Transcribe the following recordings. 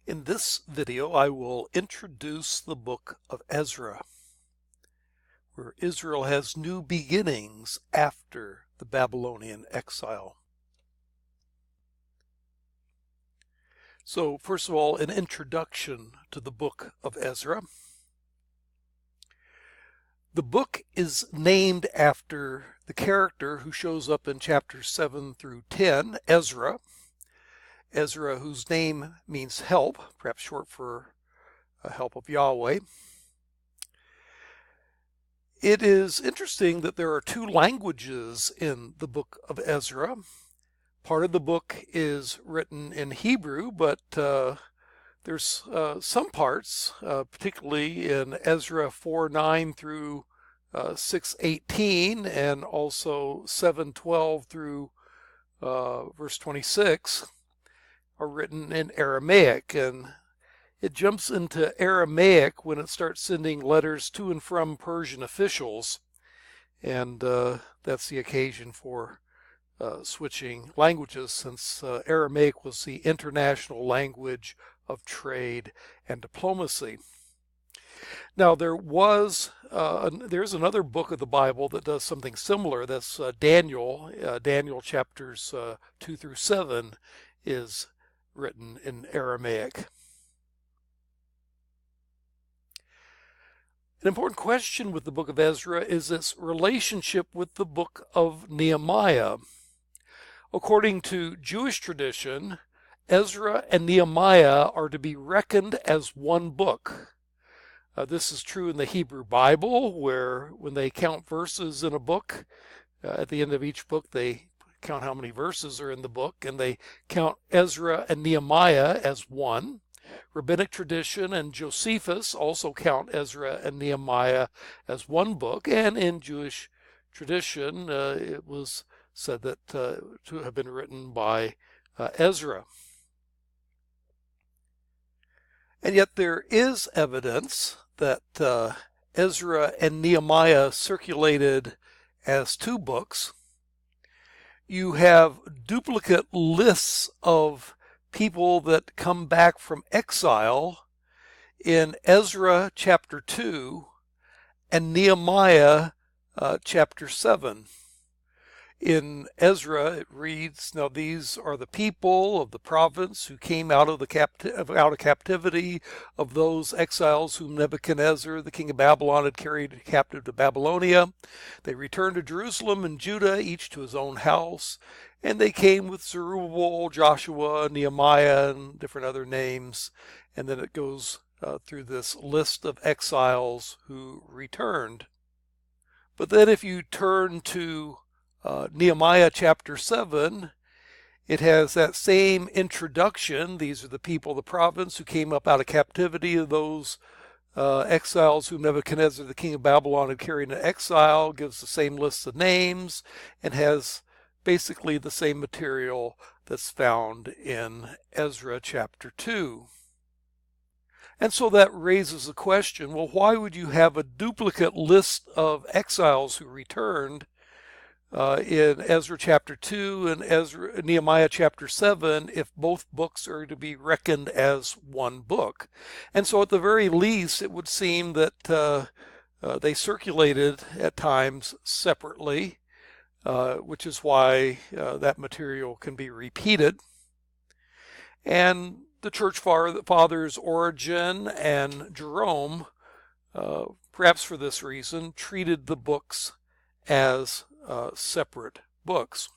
In this video, I will introduce the book of Ezra, where Israel has new beginnings after the Babylonian exile. So, first of all, an introduction to the book of Ezra. The book is named after the character who shows up in chapters 7 through 10, Ezra. Ezra, whose name means help, perhaps short for help of Yahweh. It is interesting that there are two languages in the book of Ezra. Part of the book is written in Hebrew, but there's some parts, particularly in Ezra 4:9 through 6:18, and also 7:12 through verse 26, are written in Aramaic, and it jumps into Aramaic when it starts sending letters to and from Persian officials, and that's the occasion for switching languages, since Aramaic was the international language of trade and diplomacy. Now, there's another book of the Bible that does something similar. That's Daniel. Daniel chapters 2 through 7 is written in Aramaic. An important question with the book of Ezra is its relationship with the book of Nehemiah. According to Jewish tradition, Ezra and Nehemiah are to be reckoned as one book. This is true in the Hebrew Bible, where when they count verses in a book, at the end of each book they count how many verses are in the book, and they count Ezra and Nehemiah as one. Rabbinic tradition and Josephus also count Ezra and Nehemiah as one book, and in Jewish tradition it was said that to have been written by Ezra. And yet there is evidence that Ezra and Nehemiah circulated as two books. You have duplicate lists of people that come back from exile in Ezra chapter 2 and Nehemiah chapter 7. In Ezra, it reads, "Now these are the people of the province who came out of captivity, of those exiles whom Nebuchadnezzar, the king of Babylon, had carried captive to Babylonia. They returned to Jerusalem and Judah, each to his own house. And they came with Zerubbabel, Joshua, Nehemiah, and different other names." And then it goes through this list of exiles who returned. But then if you turn to Nehemiah chapter 7, it has that same introduction. These are the people of the province who came up out of captivity, of those exiles whom Nebuchadnezzar, the king of Babylon, had carried into exile. Gives the same list of names and has basically the same material that's found in Ezra chapter 2. And so that raises the question, well, why would you have a duplicate list of exiles who returned in Ezra chapter 2 and Nehemiah chapter 7 if both books are to be reckoned as one book? And so at the very least, it would seem that they circulated at times separately, which is why that material can be repeated. And the church fathers Origen and Jerome, perhaps for this reason, treated the books as separate books.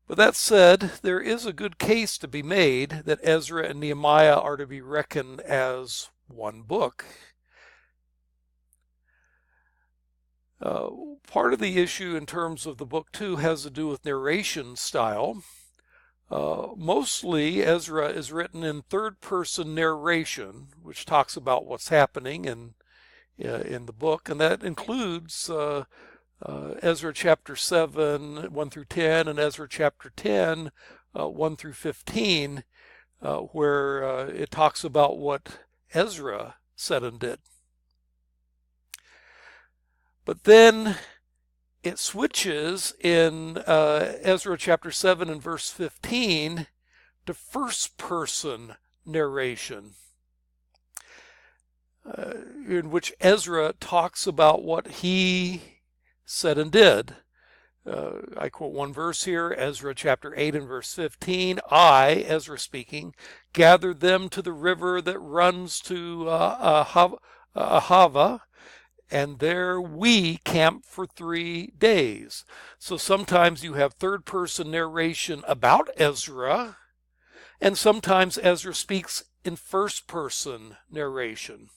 But that said, there is a good case to be made that Ezra and Nehemiah are to be reckoned as one book. Part of the issue in terms of the book too has to do with narration style. Mostly Ezra is written in third-person narration, which talks about what's happening in the book, and that includes Ezra chapter 7, 1 through 10, and Ezra chapter 10, 1 through 15, where it talks about what Ezra said and did. But then it switches in Ezra chapter 7 and verse 15 to first-person narration, in which Ezra talks about what he said and did. I quote one verse here, Ezra chapter 8 and verse 15. I, Ezra speaking, gathered them to the river that runs to Ahava, and there we camped for 3 days. So sometimes you have third-person narration about Ezra, and sometimes Ezra speaks in first-person narration.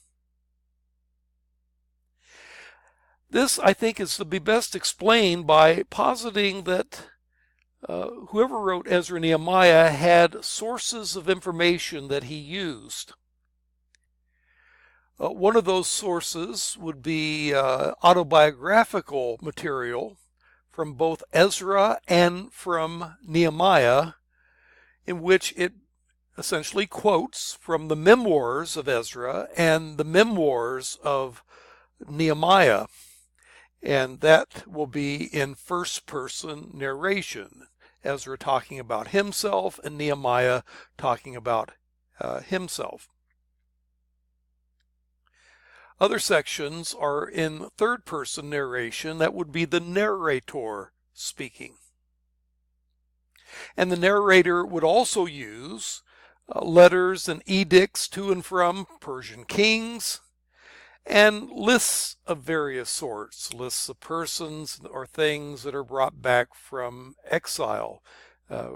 This, I think, is to be best explained by positing that whoever wrote Ezra and Nehemiah had sources of information that he used. One of those sources would be autobiographical material from both Ezra and from Nehemiah, in which it essentially quotes from the memoirs of Ezra and the memoirs of Nehemiah. And that will be in first-person narration. Ezra talking about himself and Nehemiah talking about himself. Other sections are in third-person narration. That would be the narrator speaking. And the narrator would also use letters and edicts to and from Persian kings, and lists of various sorts, lists of persons or things that are brought back from exile,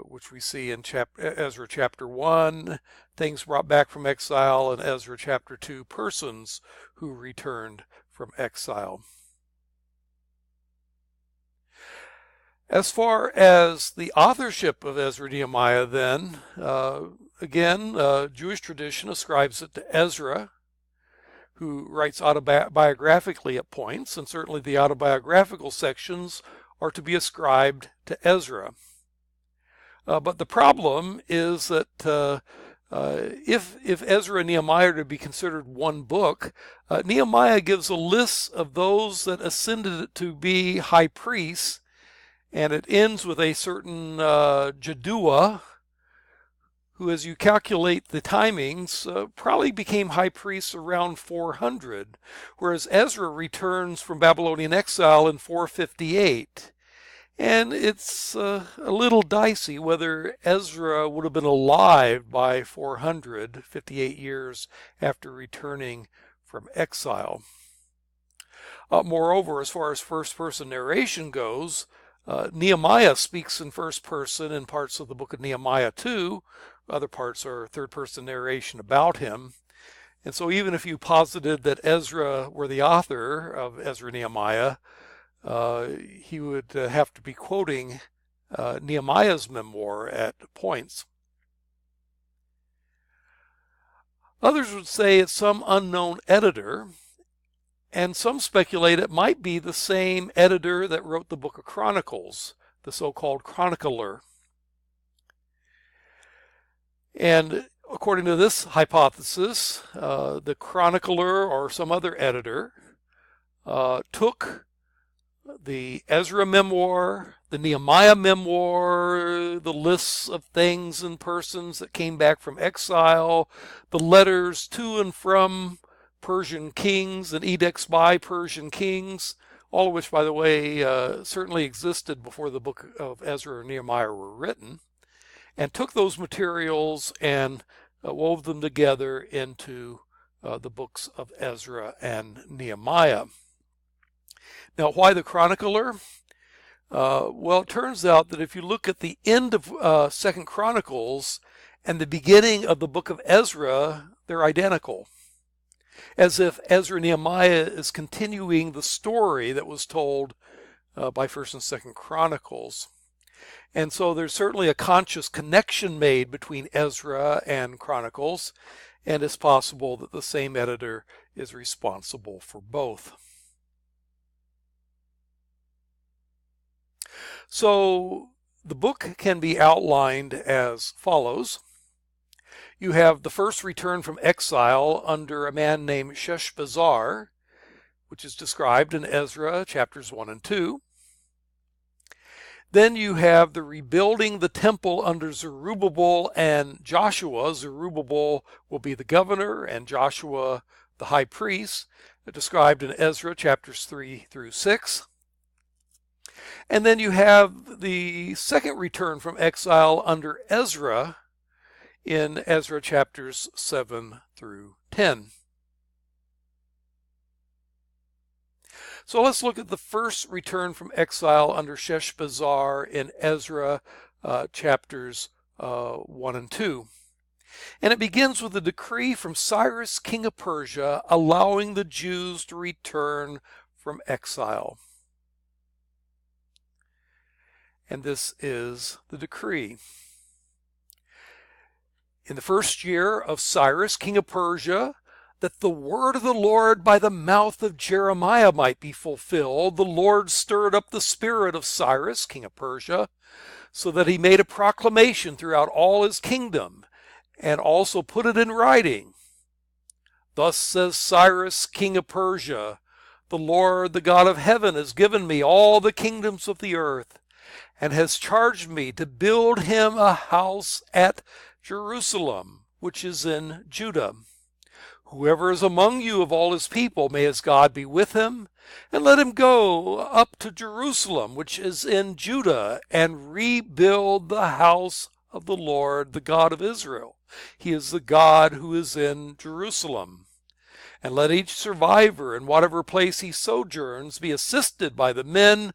which we see in Ezra chapter 1, things brought back from exile, and Ezra chapter 2, persons who returned from exile. As far as the authorship of Ezra and Nehemiah, then, again, Jewish tradition ascribes it to Ezra, who writes autobiographically at points, and certainly the autobiographical sections are to be ascribed to Ezra. But the problem is that if Ezra and Nehemiah are to be considered one book, Nehemiah gives a list of those that ascended to be high priests, and it ends with a certain Jaddua, who, as you calculate the timings, probably became high priest around 400, whereas Ezra returns from Babylonian exile in 458. And it's a little dicey whether Ezra would have been alive by 400, 58 years after returning from exile. Moreover, as far as first-person narration goes, Nehemiah speaks in first person in parts of the book of Nehemiah too. Other parts are third-person narration about him. And so even if you posited that Ezra were the author of Ezra and Nehemiah, he would have to be quoting Nehemiah's memoir at points. Others would say it's some unknown editor, and some speculate it might be the same editor that wrote the book of Chronicles, the so-called chronicler. And according to this hypothesis, the chronicler or some other editor took the Ezra memoir, the Nehemiah memoir, the lists of things and persons that came back from exile, the letters to and from Persian kings and edicts by Persian kings, all of which, by the way, certainly existed before the book of Ezra and Nehemiah were written, and took those materials and wove them together into the books of Ezra and Nehemiah. Now, why the chronicler? Well, it turns out that if you look at the end of 2 Chronicles and the beginning of the book of Ezra, they're identical. As if Ezra and Nehemiah is continuing the story that was told by 1st and 2nd Chronicles. And so there's certainly a conscious connection made between Ezra and Chronicles, and it's possible that the same editor is responsible for both. So the book can be outlined as follows. You have the first return from exile under a man named Sheshbazzar, which is described in Ezra chapters 1 and 2. Then you have the rebuilding the temple under Zerubbabel and Joshua. Zerubbabel will be the governor and Joshua the high priest, described in Ezra chapters 3 through 6. And then you have the second return from exile under Ezra in Ezra chapters 7 through 10. So let's look at the first return from exile under Sheshbazzar in Ezra chapters 1 and 2. And it begins with a decree from Cyrus, king of Persia, allowing the Jews to return from exile. And this is the decree. In the first year of Cyrus, king of Persia, that the word of the Lord by the mouth of Jeremiah might be fulfilled, the Lord stirred up the spirit of Cyrus, king of Persia, so that he made a proclamation throughout all his kingdom, and also put it in writing. Thus says Cyrus, king of Persia, the Lord, the God of heaven, has given me all the kingdoms of the earth, and has charged me to build him a house at Jerusalem, which is in Judah. Whoever is among you of all his people, may his God be with him, and let him go up to Jerusalem, which is in Judah, and rebuild the house of the Lord, the God of Israel. He is the God who is in Jerusalem. And let each survivor in whatever place he sojourns be assisted by the men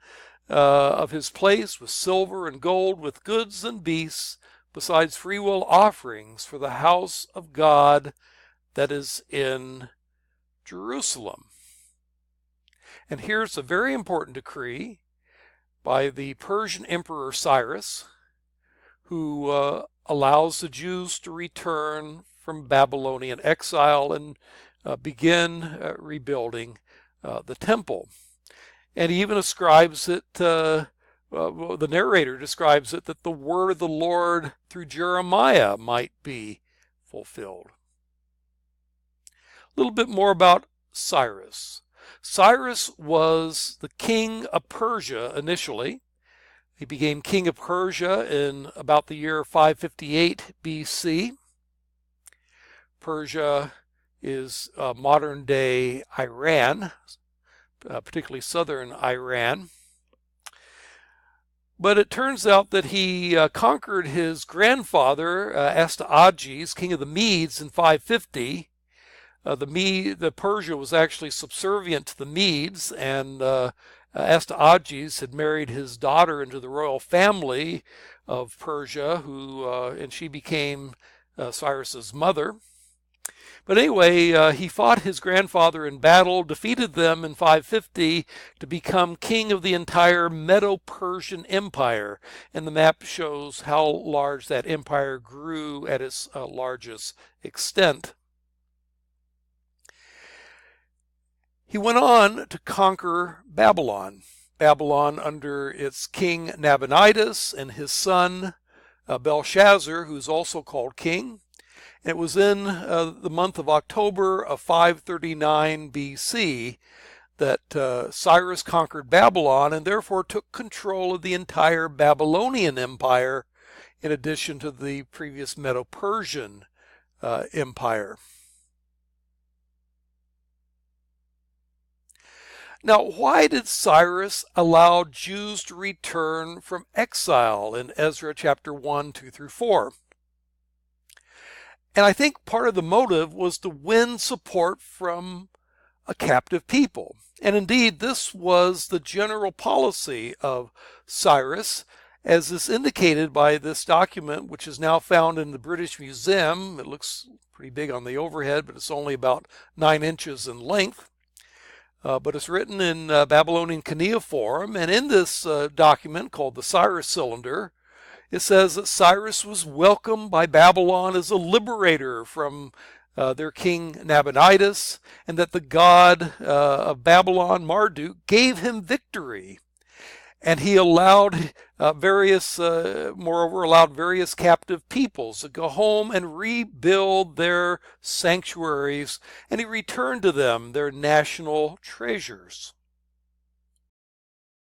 of his place with silver and gold, with goods and beasts, besides freewill offerings for the house of God that is in Jerusalem. And here's a very important decree by the Persian Emperor Cyrus, who allows the Jews to return from Babylonian exile and begin rebuilding the temple. And he even ascribes it, the narrator describes it, that the word of the Lord through Jeremiah might be fulfilled. A little bit more about Cyrus. Cyrus was the king of Persia initially. He became king of Persia in about the year 558 BC. Persia is modern-day Iran, particularly southern Iran. But it turns out that he conquered his grandfather, Astyages, king of the Medes, in 550. The Persia was actually subservient to the Medes, and Astyages had married his daughter into the royal family of Persia, and she became Cyrus's mother. But anyway, he fought his grandfather in battle, defeated them in 550 to become king of the entire Medo-Persian Empire. And the map shows how large that empire grew at its largest extent. He went on to conquer Babylon. Babylon under its king Nabonidus and his son Belshazzar, who's also called king. It was in the month of October of 539 BC that Cyrus conquered Babylon and therefore took control of the entire Babylonian Empire in addition to the previous Medo-Persian Empire. Now, why did Cyrus allow Jews to return from exile in Ezra chapter 1, 2 through 4? And I think part of the motive was to win support from a captive people. And indeed, this was the general policy of Cyrus, as is indicated by this document, which is now found in the British Museum. It looks pretty big on the overhead, but it's only about 9 inches in length. But it's written in Babylonian cuneiform, and in this document called the Cyrus Cylinder, it says that Cyrus was welcomed by Babylon as a liberator from their king Nabonidus, and that the god of Babylon, Marduk, gave him victory. And he allowed moreover allowed various captive peoples to go home and rebuild their sanctuaries, and he returned to them their national treasures.